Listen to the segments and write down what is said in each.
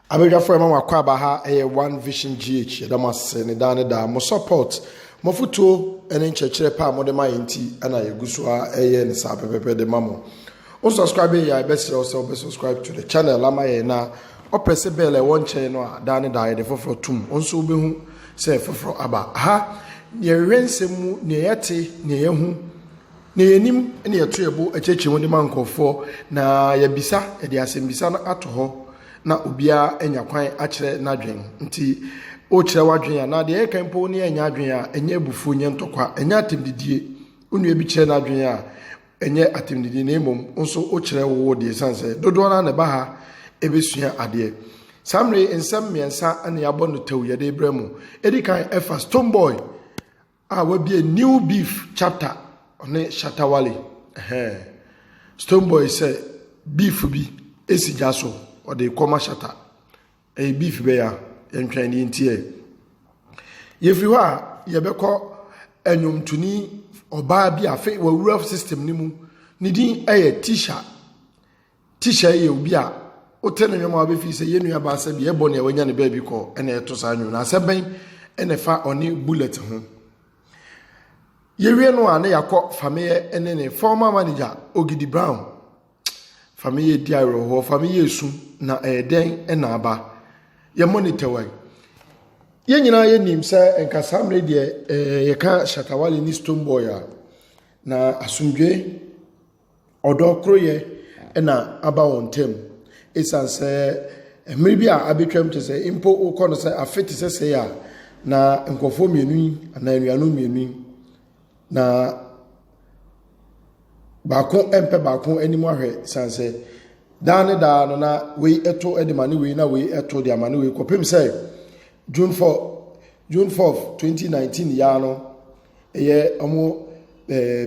Abega for mama kwaba ha One Vision GH da mase ne da ne da mo support mo futuo ene nchechire pa mo de ma yenti ana yeguso a ne sa pepepe de mamo o subscribe ya best also be subscribe to the channel ama ye na o press bell e won che no a da ne da ye de foforo tum onso be hu se foforo aba ha ne rensemu ne yete ne yehu ne yenim ne yeto yebo achechi mo de mankofo na ya bisa e de asembisa na ato ho na obia enya kwan akire nadwen nti o kire wadwen ya na de e kan po ne enya adwen ya enya bufu nye ntokwa enya atemdidie onu ebi kire nadwen ya enya atemdidie na emom nso o kire wo de sanse dodo na ne ba ha ebesua ade samre ensam miensa ane yabo no tew ye de bremu edikan efa Stone Boy a wa bi a new beef chapter one Shatawale Stone Boy say beef bi esijaso or the comma shatter a beef bear and training in tear. If you are, ye beko enyum tuni or baby a fate will rough system nimu, needing a t-shirt. T-shirt ye ubia, o telling your mother if you say you about sabi a bonny when you're baby call and a tosanyu, na seven and a fat on new bullet home. Ye no ane yako family and then a former manager, Ogidi Brown. Family diaro ho family su na den na aba ye monitor wa ye nyina ye nim se enkasamre de ye ka Shatawale ni Stone Boy na asumdwe odokro ye na aba wontem esan se emre bi a abetwam te se impo ukono se afiti se ya na nkofo mienu na anuanu mienu na Bakon empe bakon animu ahwe sanse dane da no na we eto edimane we na we eto de amane we kopem say June 4th 2019 ya no eye omo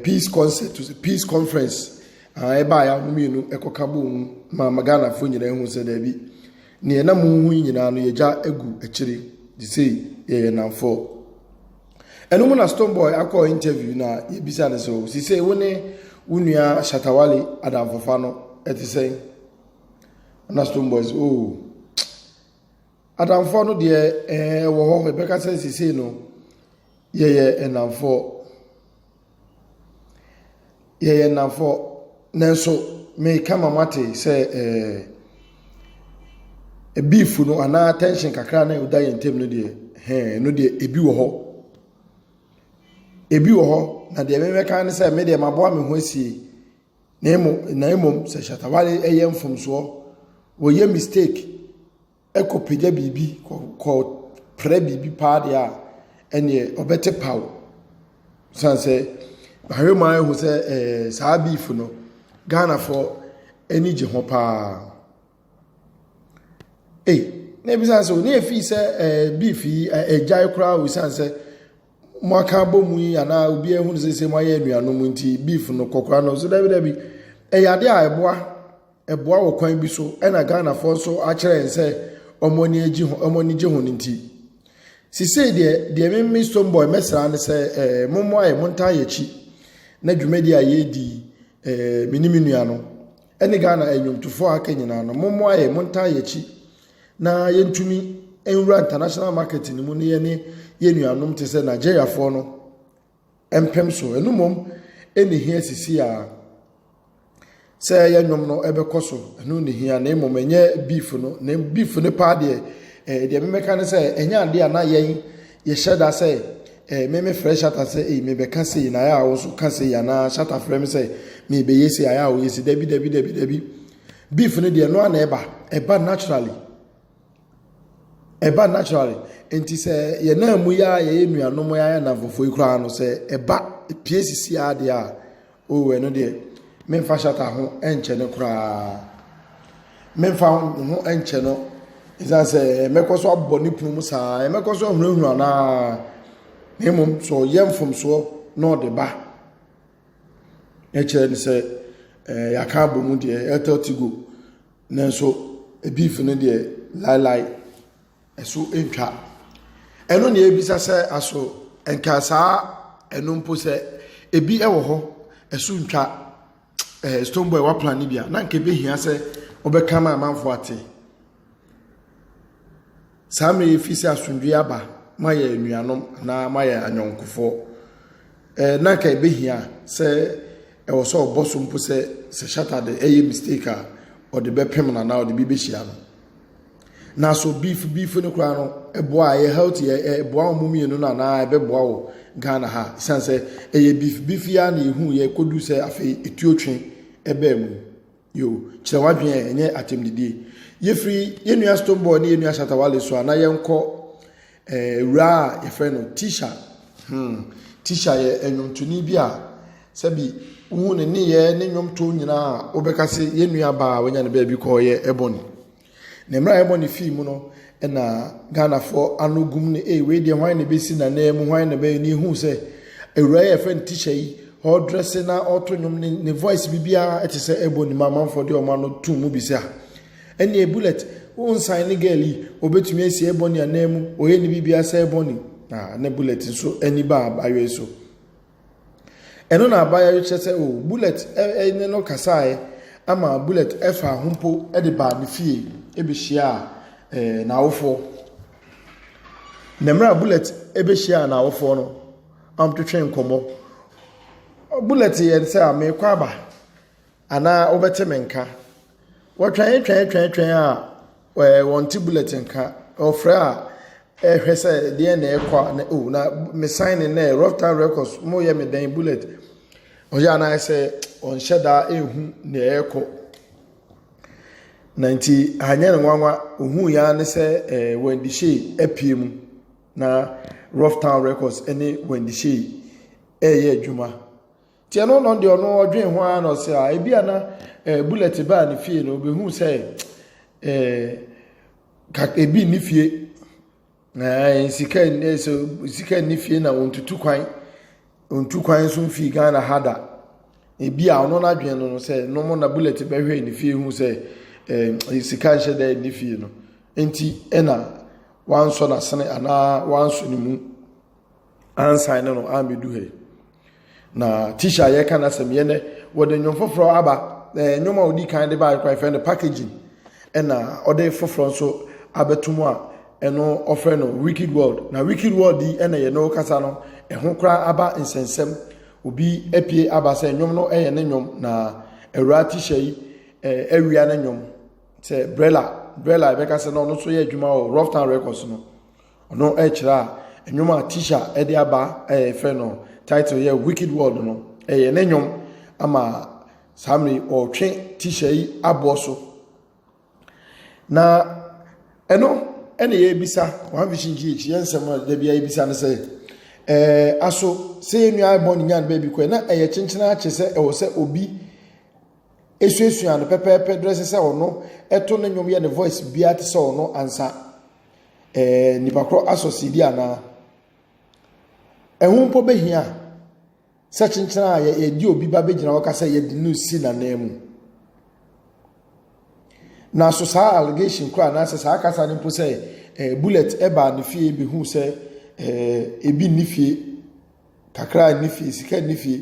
peace concert peace conference e ba ya mumienu ekoka bo ma magana fo nyina hu se da bi ne na mu hu nyina no yeja egu akire di say ye namfo enu mu na Stone Boy akọ interview na yebisa ne so si say woni Unia Shatawale Adam Fofano eti say na Stone Boys Adam Fofano de wo ho Rebecca say no ye enamfo nanso me kama mate say e beef no ana attention kakra na uda yentem no de no de ebi wo ho na de me kan say me de maboa me ho asie na emo se Shatawale mfomso wo ye mistake ekopeja bibi ko pre bibi pa de a ene obete paw sanse bahwe mai ho se saa beef no Ghana for eni je ho pa na bi sanse oni efi se beef yi ejai kra wo sanse mwaka bomu yi ana obi ehunu sese mwaye anuano mu nti beef no kokora no so dabi yade a eboa wo kwan bi so na Ghana fo so a kire nse omoni je ho nti sise de me Stone Boy mesra ne se mommo aye monta yachi na dwumadi aye di miniminu no ene Ghana enwumtufo akanyina no mommo aye monta yachi na yentumi enwura international market ni mu ne ye nuanom te se Nigeria fo no empem so enumom ene hia sisi a se ye nwom no ebekoso enu ne hia na emom enye beef no na beef ne pa de memeka ne se enya ade na ye sheda se meme fresh ata se me be ka se na ya wo so ka se ya na shata frame se me be yesi aya wo yesi dabi beef ne de no na eba naturally enti se ye na mu ya ye nuanom ya na fofo ikura no se eba piesisi ade a o no de memfa shata ho enche ne kura memfa ho enche no izan se mekoso aboni punu sa mekoso hunhunu na nemum so yemfom so no de ba eche ne se yaka bomu de etatigo nanso beef ne de lai eso entwa eno ne ebisa se aso enkasa eno mpo se ebi ewo ho eso ntwa Stone Boy wa plan ni bia na nke be hia se obekama amanfo ate saa me fi se asundwe aba ma ye nuanom na ma ye anyonkofo na ka ebehia se e wo so oboso mpo se shatter de mistake a or the bepem na or the bibehia no na so beef no kra no eboa ye healthy eboa omumi no na ebeboa wo Ghana ha sense beef ya na ehu ye kodu se afi etuotwe ebe mu yo kire wadwen enye atemdidie ye free ye nua stoneball ne ye nua shatawale so na ye nko ra ye friend no tisha ye enwomtoni bi a sabi hu ne ye ne nwomto nyina obekase ye nua ba wanya ne ba bi ko ye eboni na mra eboni film no na Ghana for anogum ne we de hwan ne besi na na mu hwan ne be ni hu se ewura ye friend tisha yi o dress na auto nwom ne voice bibia etese eboni mama for de o ma no tu mu bi se a ene e bullet won sign ne girl yi obetumi esi eboni anam oye ne bibia se eboni na bullet so eni ba ayo so eno na abaya yo chese o bullet ene no kasae ama bullet efa humpo e de ba ne fie e be hia na awofo nemra bullet e be hia na awofo no am to twen komo bullet ye se a me kwa ba ana obete menka wo twen a wonti bullet nka ofra a hwese de na ekwa na o na me sign na Rough Town Records mo ye me dan bullet o ya na say on sheda ehu na ekọ 90 hanya nwanwa ohu ya ne say Wendy Shea epiem na Rough Town Records ene Wendy Shea ye adwuma tie no no de ono odwen ho an say a bia na bullet ba ne fie no obehu say ka ebi ni fie na sika ni fie na ontutu kwan so fi Ghana hada ebi a ono na dwen no say no mo na bullet be hwe ni fie hu say sika nche da ni fie no enti ena wanso na sene ana wanso ni mu ansan no amedu he na tisha ye kana semye ne wode nwom foforo aba nwom a odi kan de ba kwa friend packaging ena ode foforo so abetumu a eno offer no Wicked World na Wicked World di ena ye no kasa no eho kra aba nsensem obi apie aba se nwom no eye ne nwom na ewura tisha yi ewia ne nwom se brella be kasa no so ye adwuma o Rough Town Records no ono kira nwom a tisha e de aba fe no title ye Wicked World no eye ne nwom ama samri o twe tisha yi aboso na eno ene ye bisa One Vision GH yensem da bia ye bisa ne se aso se nua boni nyan baby ko na eye chenchena ache se e wo se obi esuesu an pepepe dress se ono eto ne nwom ye ne voice bia te se ono ansa nipa kro aso CD ana ehun po behia se chenchena ye di obi ba begina wo ka se ye di no si na nemu na so sa allegation kwa na sa kasa ni mpo say bullet eba ne fie bi hu say ebi ni fie kakra ni fie sika ni fie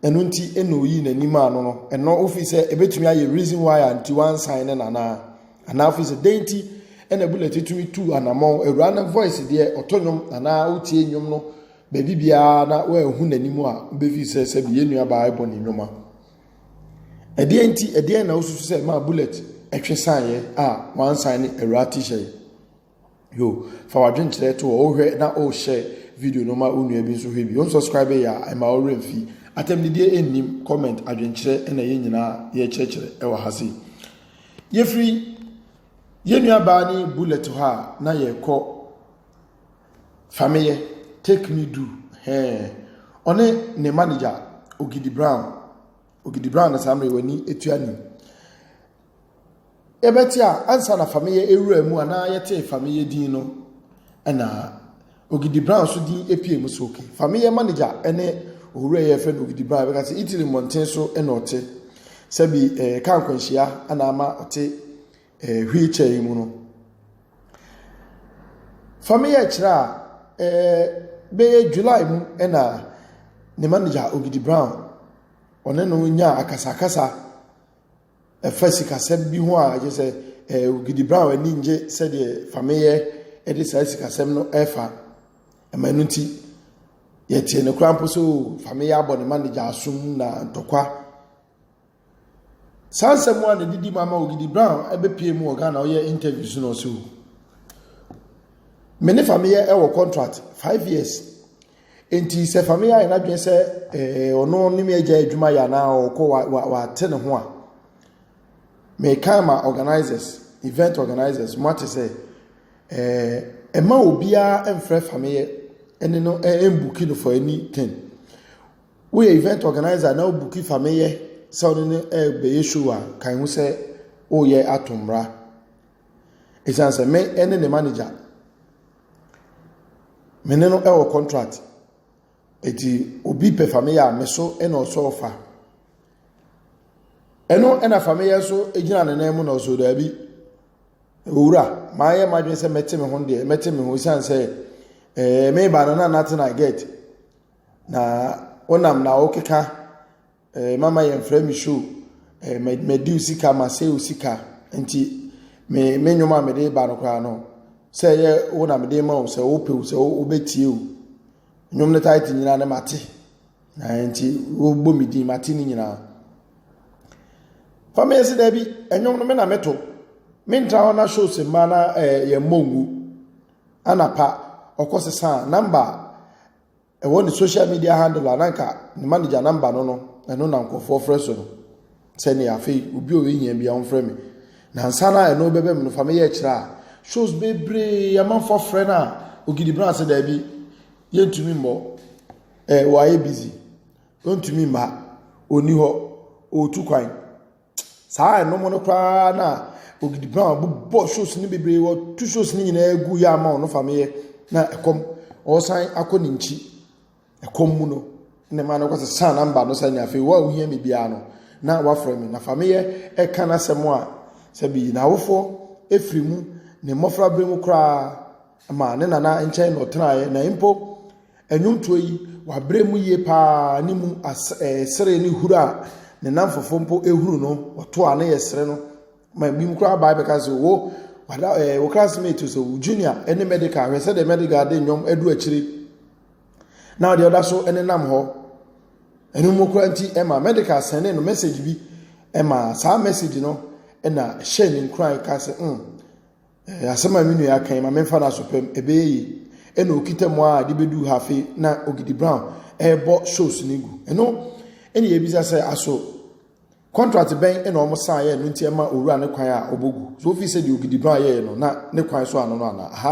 eno nti eno yi na nima no no eno ofi say ebetumi aye reason why anti one sign na ana ofi say denti ena bullet tumi tu anamo ewura na voice de otonyom na utie nyom no ba bibia na wa hu na nimu a be fi say bi enua ba ibo ni nyoma ede na osusu say ma bullet etwe sanye one sign erati she yo fa wadwen kire to o hwe na o share video no ma onu bi so hwe bi on subscribe ya I ma o remfi atem didie ennim comment adwen kire na ye nyina ye kire e wa hase ye free ye nua ba ni bullet ha na ye ko family take me do one ne manager Ogidi Brown na samre wani etuani ebetia ansa na family ewura mu ana yete family din no na Ogidi Brown so din epie mu so okay family manager ene owura ye fe Ogidi Brown be ka se Italy Mountain so ena ote sabi kan kwanhia ana ama ote hwiche mu no family akira be July mu ena ne manager Ogidi Brown one no nya akasa fasika se bi ho a je se Ogidi Brown ani nje se de family ɛde saa sikasɛm no ɛfa ɛma no nti yɛtie ne kora mpo so family abɔ ne manager asum na ntɔkwa saa nsɛm a ne didi mama Ogidi Brown ɛbɛpie mu Ghana ɔyɛ interview so no so me ne family ɛwɔ contract 5 years enti sɛ family ayɛ na dwen sɛ ɔno ne me agya adwuma ya na ɔkɔ wa te ne ho a me kan ma organizers event organizers mate say ema obia emfre family ene no embuki no for anything we event organizer na obuki family so no be issue a kan hu say o ye atomra esanse me ene ne manager me ne no e contract eti obi pe family a me so ene oso ofa eno ena family so ejina ne na mu na oso da bi owura maaye madwen se mete me ho de mete me ho san se me ba na nothing I get na onam na okeka mama ye mfra mi show me di usika ma se usika nti me nyoma me de ba no kra no se ye onam de ma o se o pe o se o betie o nyom ne tight nyina ne mate na nti o bo mi di mate ni nyina family se da bi enyom no me na meto mintra na show se mana ye mongu anapa okosesa number e won social media handle ananka ni manager number no eno na nkofo fresh no se ne afi obi o yin bia on frame na nsana eno bebe me no family ye kira shows bebre yamanfo frɛ na Ogidi Brown se da bi yentumi mbo wa ye busy ontumi ma oni ho otu kwan saa eno mo no kwa na Ogidi Brown bo shows ni bebre wo two shows ni nyina egu ya ma ono family na ekom osan akoni nchi ekom mu no ne ma no kwase san number no san afi wa ohia me bia no na wa frame na family e kana semo a sabi na wofo efrimu ne mofra bremu kra ma ne nana enchen no trae na impo enwonto yi wa bremu ye pa ni mu sere ni hura ne namfofo mpo ehuru no oto a na yesere no my bim kra ba because wo wo classmate so junior any medical we said the medical dey nyom edu akiri now the other so any nam ho enu mo kra nti e ma medical send no message bi e ma sa message no e na share ni kra ka se asema minu ya kan ma memfa na so pem ebe yi e na okita mo a de bedu hafe na Ogidi Brown e bo shows ni gu eno eni ye bisa se aso contract ben e na omo san ye no nti e ma owura ne kwan a obogu so fi se di Ogidi Brown ye no na ne kwan so ano no ana